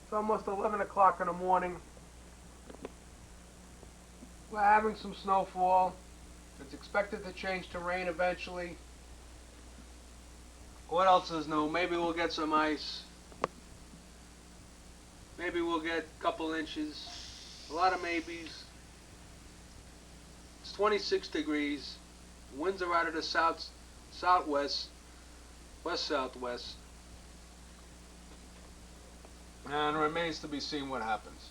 It's almost 11 o'clock in the morning. We're having some snowfall. It's expected to change to rain eventually. What else is new? Maybe we'll get some ice. Maybe we'll get a couple inches. A lot of maybes. It's 26 degrees. Winds are out of the southwest, west-southwest. And it remains to be seen what happens.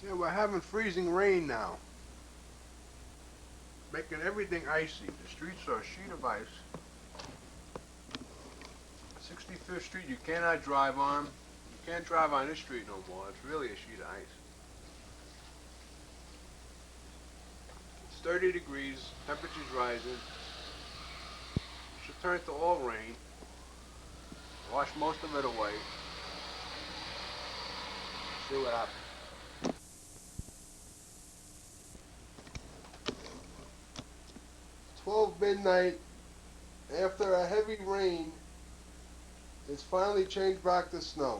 Yeah, we're having freezing rain now, making everything icy. The streets are a sheet of ice. 65th Street you cannot drive on. You can't drive on this street no more. It's really a sheet of ice. It's 30 degrees, temperature's rising. Should turn to all rain. Wash most of it away. See what happens. 12 midnight, after a heavy rain, it's finally changed back to snow.